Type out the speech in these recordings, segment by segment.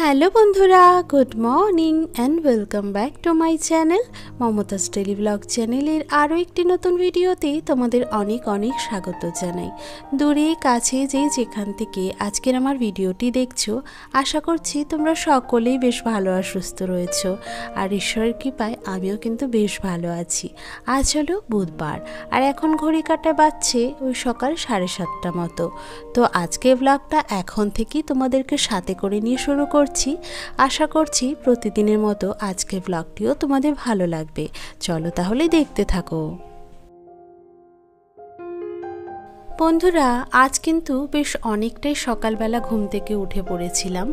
Hello বন্ধুরা, good morning and welcome back to my channel Mumtaz daily blog চ্যানেলের আরও একটি নতুন ভিডিওতে তোমাদের অনেক অনেক স্বাগত জানাই। দূরে কাছে যেখান থেকে আজকের আমার ভিডিওটি দেখছো, আশা করছি তোমরা সকলেই বেশ ভালো আর সুস্থ রয়েছো। আর ঈশ্বরের কৃপায় আমিও কিন্তু বেশ ভালো আছি। আজ হলো বুধবার আর এখন ঘড়ি কাটা বাজছে ওই সকাল 7:30 মতো। তো আজকে ব্লগটা এখন থেকেই তোমাদেরকে সাথে করে নিয়ে শুরু করছি। আশা করছি প্রতিদিনের মতো আজকে ব্লগটিও তোমাদের ভালো লাগবে। চলো তাহলে দেখতে থাকো। বন্ধুরা, আজ কিন্তু বেশ অনেকটাই সকালবেলা ঘুম থেকে উঠে পড়েছিলাম,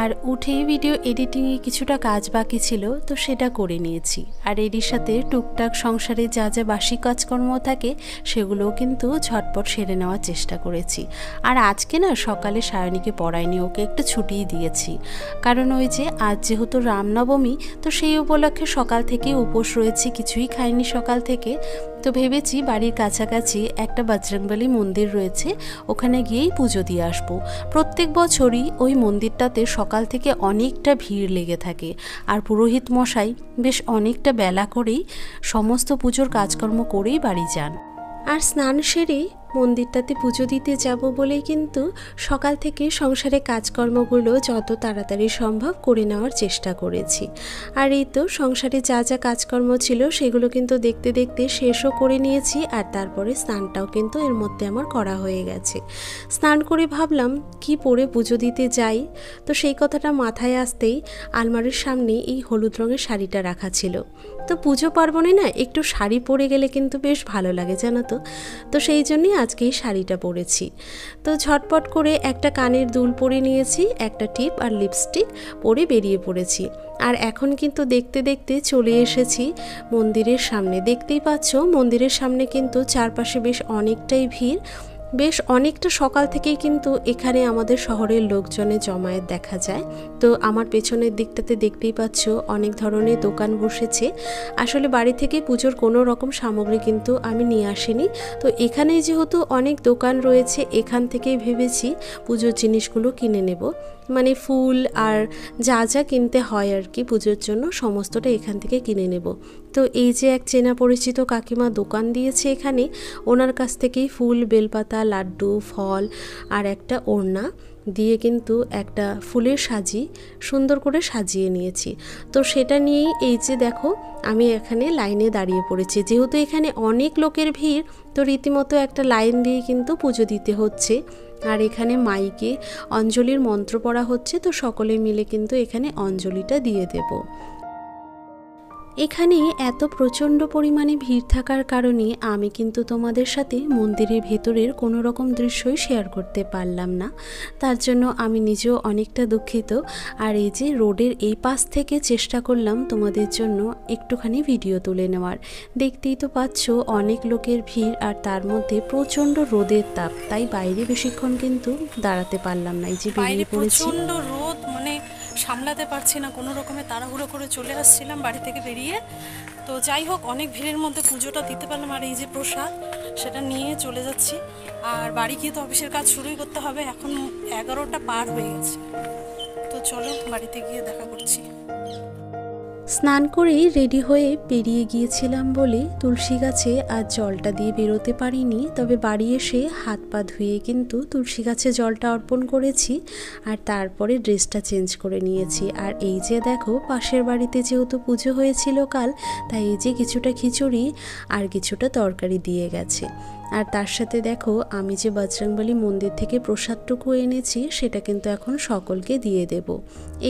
আর উঠেই ভিডিও এডিটিংয়ে কিছুটা কাজ বাকি ছিল, তো সেটা করে নিয়েছি। আর এরই সাথে টুকটাক সংসারে যা যা বাসি কাজকর্ম থাকে সেগুলোও কিন্তু ঝটপট সেরে নেওয়ার চেষ্টা করেছি। আর আজকে না সকালে সায়নীকে পড়াইনি, ওকে একটু ছুটিই দিয়েছি, কারণ ওই যে আজ যেহেতু রামনবমী, তো সেই উপলক্ষে সকাল থেকে উপোস রয়েছে, কিছুই খাইনি সকাল থেকে। তো ভেবেছি বাড়ির কাছাকাছি একটা বজরংবলী মন্দির রয়েছে, ওখানে গিয়েই পুজো দিয়ে আসবো। প্রত্যেক বছরই ওই মন্দিরটাতে সকাল থেকে অনেকটা ভিড় লেগে থাকে, আর পুরোহিত মশাই বেশ অনেকটা বেলা করেই সমস্ত পুজোর কাজকর্ম করেই বাড়ি যান। আর স্নান সেরে মন্দিরটাতে পুজো দিতে যাব বলেই কিন্তু সকাল থেকে সংসারে কাজকর্মগুলো যত তাড়াতাড়ি সম্ভব করে নেওয়ার চেষ্টা করেছি। আর এই তো সংসারে যা যা কাজকর্ম ছিল সেগুলো কিন্তু দেখতে দেখতে শেষও করে নিয়েছি। আর তারপরে স্নানটাও কিন্তু এর মধ্যে আমার করা হয়ে গেছে। স্নান করে ভাবলাম কি পরে পুজো দিতে যাই, তো সেই কথাটা মাথায় আসতেই আলমারির সামনে এই হলুদ রঙের শাড়িটা রাখা ছিল। তো পুজো পার্বণে না একটু শাড়ি পরে গেলে কিন্তু বেশ ভালো লাগে, জানো তো। তো সেই জন্যই আজকে এই শাড়িটা পরেছি। তো ঝটপট করে একটা কানের দুল পরে নিয়েছি, একটা টিপ আর লিপস্টিক পরে বেরিয়ে পড়েছি। আর এখন কিন্তু দেখতে দেখতে চলে এসেছি মন্দিরের সামনে। দেখতেই পাচ্ছ মন্দিরের সামনে কিন্তু চারপাশে বেশ অনেকটাই ভিড়। বেশ অনেকটা সকাল থেকেই কিন্তু এখানে আমাদের শহরের লোকজনের জমায়েত দেখা যায়। তো আমার পেছনের দিকটাতে দেখতেই পাচ্ছ অনেক ধরনের দোকান বসেছে। আসলে বাড়ি থেকে পুজোর কোনো রকম সামগ্রী কিন্তু আমি নিয়ে আসিনি, তো এখানে যেহেতু অনেক দোকান রয়েছে এখান থেকেই ভেবেছি পুজোর জিনিসগুলো কিনে নেব। মানে ফুল আর যা যা কিনতে হয় আর কি পুজোর জন্য সমস্তটা এখান থেকে কিনে নেব। তো এই যে এক চেনা পরিচিত কাকিমা দোকান দিয়েছে এখানে, ওনার কাছ থেকেই ফুল, বেলপাতা, লাড্ডু, ফল আর একটা ওড়না দিয়ে কিন্তু একটা ফুলের সাজি সুন্দর করে সাজিয়ে নিয়েছি। তো সেটা নিয়েই এই যে দেখো আমি এখানে লাইনে দাঁড়িয়ে পড়েছি। যেহেতু এখানে অনেক লোকের ভিড়, তো রীতিমতো একটা লাইন দিয়ে কিন্তু পুজো দিতে হচ্ছে। আর এখানে মাইকে অঞ্জলির মন্ত্র পড়া হচ্ছে, তো সকলে মিলে কিন্তু এখানে অঞ্জলিটা দিয়ে দেব। এখানে এত প্রচণ্ড পরিমাণে ভিড় থাকার কারণে আমি কিন্তু তোমাদের সাথে মন্দিরের ভেতরের কোনো রকম দৃশ্যই শেয়ার করতে পারলাম না, তার জন্য আমি নিজেও অনেকটা দুঃখিত। আর এই যে রোডের এই পাশ থেকে চেষ্টা করলাম তোমাদের জন্য একটুখানি ভিডিও তুলে নেওয়ার। দেখতেই তো পাচ্ছ অনেক লোকের ভিড়, আর তার মধ্যে প্রচণ্ড রোদের তাপ, তাই বাইরে বেশিক্ষণ কিন্তু দাঁড়াতে পারলাম না। এই যে বেরিয়ে পড়েছি, প্রচণ্ড রোদ, মানে সামলাতে পারছি না, কোনো রকমে তাড়াহুড়ো করে চলে আসছিলাম বাড়ি থেকে বেরিয়ে। তো যাই হোক, অনেক ভিড়ের মধ্যে পুজোটা দিতে পারলাম। আর এই যে প্রসাদ, সেটা নিয়ে চলে যাচ্ছি। আর বাড়ি গিয়ে তো অফিসের কাজ শুরুই করতে হবে, এখন 11টা পার হয়ে গেছে। তো চলো বাড়িতে গিয়ে দেখা করছি। স্নান করেই রেডি হয়ে বেরিয়ে গিয়েছিলাম বলে তুলসী গাছে আজ জলটা দিয়ে বেরোতে পারিনি, তবে বাড়ি এসে হাত পা ধুয়ে কিন্তু তুলসী গাছে জলটা অর্পণ করেছি। আর তারপরে ড্রেসটা চেঞ্জ করে নিয়েছি। আর এই যে দেখো পাশের বাড়িতে যেহেতু পুজো হয়েছিল কাল, তাই এই যে কিছুটা খিচুড়ি আর কিছুটা তরকারি দিয়ে গেছে। আর তার সাথে দেখো আমি যে বজরংবলী মন্দির থেকে প্রসাদটুকু এনেছি সেটা কিন্তু এখন সকলকে দিয়ে দেব।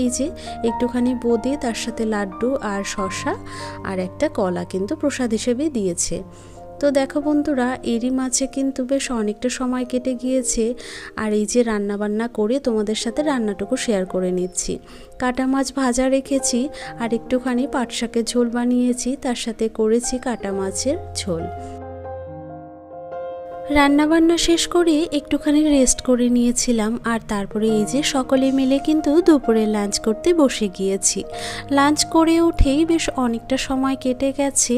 এই যে একটুখানি বোঁদে, তার সাথে লাড্ডু আর শসা আর একটা কলা কিন্তু প্রসাদ হিসেবে দিয়েছে। তো দেখো বন্ধুরা, এরই মাঝে কিন্তু বেশ অনেকটা সময় কেটে গিয়েছে। আর এই যে রান্নাবান্না করে তোমাদের সাথে রান্নাটুকু শেয়ার করে নিচ্ছি। কাটা মাছ ভাজা রেখেছি, আর একটুখানি পাট শাকের ঝোল বানিয়েছি, তার সাথে করেছি কাটা মাছের ঝোল। রান্নাবান্না শেষ করে একটুখানি রেস্ট করে নিয়েছিলাম, আর তারপরে এই যে সকলে মিলে কিন্তু দুপুরে লাঞ্চ করতে বসে গিয়েছি। লাঞ্চ করে উঠেই বেশ অনেকটা সময় কেটে গেছে,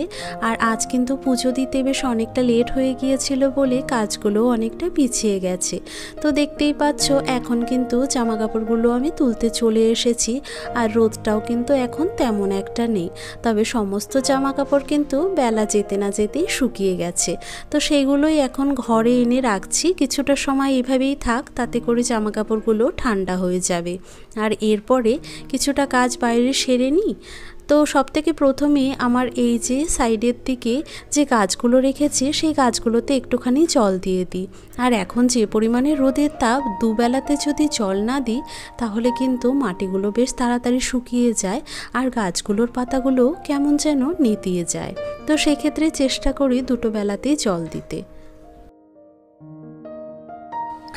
আর আজ কিন্তু পুজো দিতে বেশ অনেকটা লেট হয়ে গিয়েছিল বলে কাজগুলো অনেকটা পিছিয়ে গেছে। তো দেখতেই পাচ্ছ এখন কিন্তু জামা কাপড়গুলো আমি তুলতে চলে এসেছি, আর রোদটাও কিন্তু এখন তেমন একটা নেই। তবে সমস্ত জামা কাপড় কিন্তু বেলা যেতে না যেতেই শুকিয়ে গেছে, তো সেইগুলোই এখন ঘরে এনে রাখছি। কিছুটা সময় এভাবেই থাক, তাতে করে জামা কাপড়গুলো ঠান্ডা হয়ে যাবে। আর এরপরে কিছুটা কাজ বাইরে সেরে নিই। তো সবথেকে প্রথমে আমার এই যে সাইডের দিকে যে গাছগুলো রেখেছি সেই গাছগুলোতে একটুখানি জল দিয়ে দিই। আর এখন যে পরিমাণে রোদের তাপ, দুবেলাতে যদি জল না দিই তাহলে কিন্তু মাটিগুলো বেশ তাড়াতাড়ি শুকিয়ে যায়, আর গাছগুলোর পাতাগুলো কেমন যেন নেতিয়ে যায়। তো সেক্ষেত্রে চেষ্টা করি দুটো বেলাতেই জল দিতে।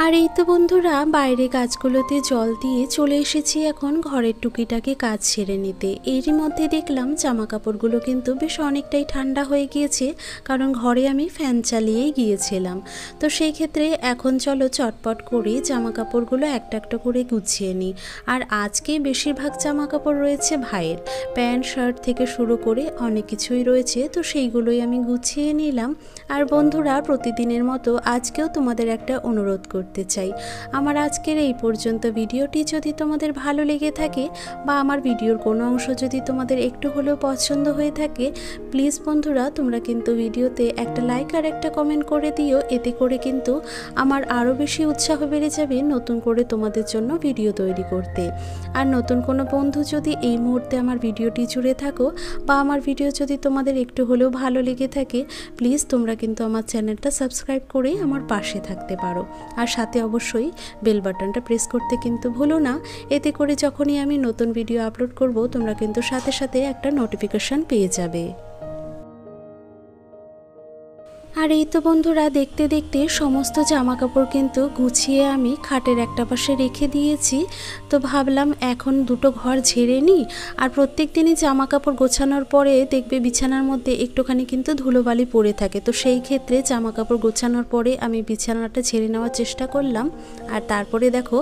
আর এই তো বন্ধুরা বাইরে গাছগুলোতে জল দিয়ে চলে এসেছি এখন ঘরের টুকিটাকি কাজ সেরে নিতে। এরই মধ্যে দেখলাম জামা কাপড়গুলো কিন্তু বেশ অনেকটাই ঠান্ডা হয়ে গিয়েছে, কারণ ঘরে আমি ফ্যান চালিয়েই গিয়েছিলাম। তো সেই ক্ষেত্রে এখন চলো চটপট করে জামা কাপড়গুলো একটা একটা করে গুছিয়ে নিই। আর আজকে বেশিরভাগ জামা কাপড় রয়েছে ভাইয়ের, প্যান্ট শার্ট থেকে শুরু করে অনেক কিছুই রয়েছে, তো সেইগুলোই আমি গুছিয়ে নিলাম। আর বন্ধুরা প্রতিদিনের মতো আজকেও তোমাদের একটা অনুরোধ করতে চাই, আমার আজকের এই পর্যন্ত ভিডিওটি যদি তোমাদের ভালো লেগে থাকে বা আমার ভিডিওর কোনো অংশ যদি তোমাদের একটু হলেও পছন্দ হয়ে থাকে, প্লিজ বন্ধুরা তোমরা কিন্তু ভিডিওতে একটা লাইক আর একটা কমেন্ট করে দিও। এতে করে কিন্তু আমার আরও বেশি উৎসাহ বেড়ে যাবে নতুন করে তোমাদের জন্য ভিডিও তৈরি করতে। আর নতুন কোনো বন্ধু যদি এই মুহূর্তে আমার ভিডিওটি জুড়ে থাকো বা আমার ভিডিও যদি তোমাদের একটু হলেও ভালো লেগে থাকে, প্লিজ তোমরা কিন্তু আমার চ্যানেলটা সাবস্ক্রাইব করে আমার পাশে থাকতে পারো। আর সাথে অবশ্যই বেল বাটনটা প্রেস করতে কিন্তু ভুলো না, এতে করে যখনই আমি নতুন ভিডিও আপলোড করব তোমরা কিন্তু সাথে সাথে একটা নোটিফিকেশন পেয়ে যাবে। আর এই তো বন্ধুরা দেখতে দেখতে সমস্ত জামা কাপড় কিন্তু গুছিয়ে আমি খাটের একটা পাশে রেখে দিয়েছি। তো ভাবলাম এখন দুটো ঘর ঝেড়ে নিই। আর প্রত্যেক দিনই জামা কাপড় গোছানোর পরে দেখবে বিছানার মধ্যে একটুখানি কিন্তু ধুলোবালি পড়ে থাকে, তো সেই ক্ষেত্রে জামা কাপড় গোছানোর পরে আমি বিছানাটা ঝেড়ে নেওয়ার চেষ্টা করলাম। আর তারপরে দেখো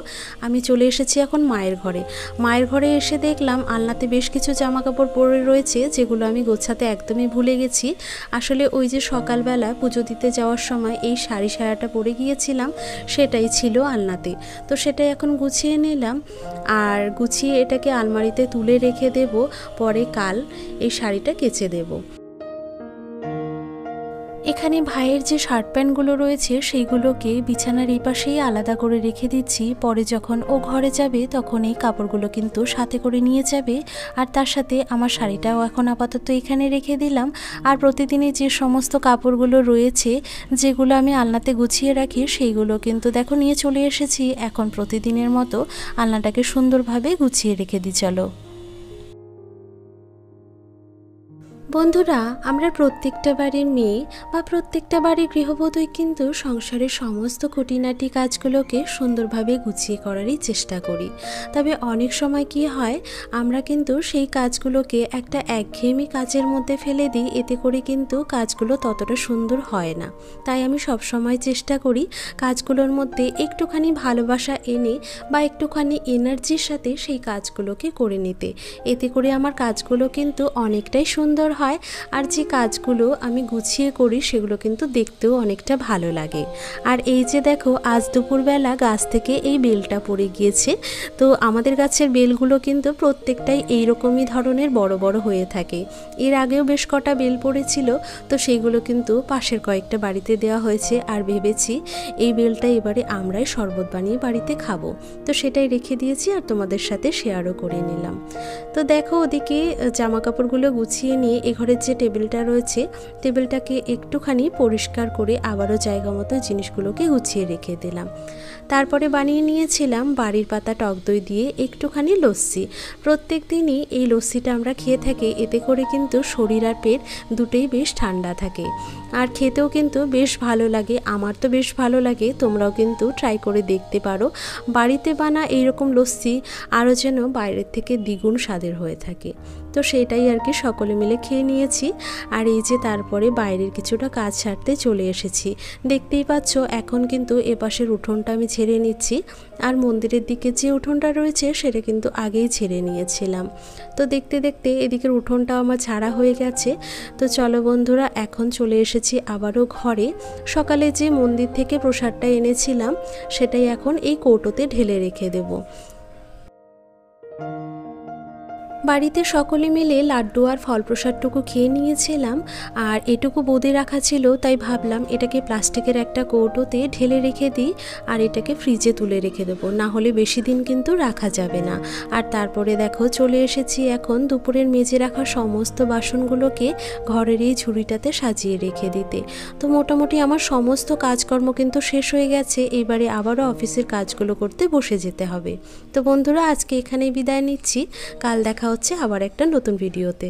আমি চলে এসেছি এখন মায়ের ঘরে। মায়ের ঘরে এসে দেখলাম আলনাতে বেশ কিছু জামা কাপড় পরে রয়েছে, যেগুলো আমি গোছাতে একদমই ভুলে গেছি। আসলে ওই যে সকালবেলা পুজো দিতে যাওয়ার সময় এই শাড়ি সায়াটা পরে গিয়েছিলাম, সেটাই ছিল আলনাতে। তো সেটাই এখন গুছিয়ে নিলাম, আর গুছিয়ে এটাকে আলমারিতে তুলে রেখে দেব, পরে কাল এই শাড়িটা কেচে দেব। এখানে ভাইয়ের যে শার্ট প্যান্টগুলো রয়েছে সেইগুলোকে বিছানার এই পাশেই আলাদা করে রেখে দিচ্ছি। পরে যখন ও ঘরে যাবে তখন এই কাপড়গুলো কিন্তু সাথে করে নিয়ে যাবে। আর তার সাথে আমার শাড়িটাও এখন আপাতত এখানে রেখে দিলাম। আর প্রতিদিনই যে সমস্ত কাপড়গুলো রয়েছে যেগুলো আমি আলনাতে গুছিয়ে রাখি সেইগুলো কিন্তু দেখো নিয়ে চলে এসেছি। এখন প্রতিদিনের মতো আলনাটাকে সুন্দরভাবে গুছিয়ে রেখে দিই। চলো বন্ধুরা, আমরা প্রত্যেকটা বাড়ির মেয়ে বা প্রত্যেকটা বাড়ির গৃহবধূই কিন্তু সংসারের সমস্ত খুঁটিনাটি কাজগুলোকে সুন্দরভাবে গুছিয়ে করারই চেষ্টা করি। তবে অনেক সময় কি হয়, আমরা কিন্তু সেই কাজগুলোকে একটা একঘেয়েমি কাজের মধ্যে ফেলে দিই, এতে করে কিন্তু কাজগুলো ততটা সুন্দর হয় না। তাই আমি সবসময় চেষ্টা করি কাজগুলোর মধ্যে একটুখানি ভালোবাসা এনে বা একটুখানি এনার্জির সাথে সেই কাজগুলোকে করে নিতে। এতে করে আমার কাজগুলো কিন্তু অনেকটাই সুন্দর হয়, আর যে কাজগুলো আমি গুছিয়ে করি সেগুলো কিন্তু দেখতেও অনেকটা ভালো লাগে। আর এই যে দেখো আজ দুপুরবেলা গাছ থেকে এই বেলটা পড়ে গিয়েছে। তো আমাদের গাছের বেলগুলো কিন্তু প্রত্যেকটাই এইরকমই ধরনের বড় বড় হয়ে থাকে। এর আগেও বেশ কটা বেল পড়েছিল, তো সেইগুলো কিন্তু পাশের কয়েকটা বাড়িতে দেওয়া হয়েছে। আর ভেবেছি এই বেলটা এবারে আমরাই শরবত বানিয়ে বাড়িতে খাবো, তো সেটাই রেখে দিয়েছি আর তোমাদের সাথে শেয়ারও করে নিলাম। তো দেখো ওদিকে জামা কাপড়গুলো গুছিয়ে নিয়ে ঘরের যে টেবিলটা রয়েছে টেবিলটাকে একটুখানি পরিষ্কার করে আবারও জায়গা মতো জিনিসগুলোকে গুছিয়ে রেখে দিলাম। তারপরে বানিয়ে নিয়েছিলাম বাড়ির পাতা টক দই দিয়ে একটুখানি লস্যি। প্রত্যেক দিনই এই লস্যিটা আমরা খেয়ে থাকি, এতে করে কিন্তু শরীর আর পেট দুটোই বেশ ঠান্ডা থাকে। আর খেতেও কিন্তু বেশ ভালো লাগে। আমার তো বেশ ভালো লাগে, তোমরাও কিন্তু ট্রাই করে দেখতে পারো। বাড়িতে বানা এইরকম লস্যি আরও যেন বাইরের থেকে দ্বিগুণ স্বাদের হয়ে থাকে। তো সেটাই আর কি সকলে মিলে খেয়ে নিয়েছি। আর এই যে তারপরে বাইরের কিছুটা কাজ সারতে চলে এসেছি। দেখতেই পাচ্ছ এখন কিন্তু এপাশের উঠোনটা আমি ঝেড়ে নিচ্ছি, আর মন্দিরের দিকে যে উঠোনটা রয়েছে সেটা কিন্তু আগেই ঝেড়ে নিয়েছিলাম। তো দেখতে দেখতে এদিকের উঠোনটা আমার ঝাড়া হয়ে গেছে। তো চলো বন্ধুরা, এখন চলে এসেছি আবারও ঘরে। সকালে যে মন্দির থেকে প্রসাদটা এনেছিলাম সেটাই এখন এই কৌটোতে ঢেলে রেখে দেব। বাড়িতে সকলে মিলে লাড্ডু আর ফল প্রসাদটুকু খেয়ে নিয়েছিলাম, আর এটুকু বোঁদে রাখা ছিল, তাই ভাবলাম এটাকে প্লাস্টিকের একটা কৌটোতে ঢেলে রেখে দিই আর এটাকে ফ্রিজে তুলে রেখে দেবো, না হলে বেশি দিন কিন্তু রাখা যাবে না। আর তারপরে দেখো চলে এসেছি এখন দুপুরের মেজে রাখা সমস্ত বাসনগুলোকে ঘরের এই ঝুড়িটাতে সাজিয়ে রেখে দিতে। তো মোটামুটি আমার সমস্ত কাজকর্ম কিন্তু শেষ হয়ে গেছে, এবারে আবারও অফিসের কাজগুলো করতে বসে যেতে হবে। তো বন্ধুরা, আজকে এখানেই বিদায় নিচ্ছি। কাল দেখা হচ্ছে আবার একটা নতুন ভিডিওতে।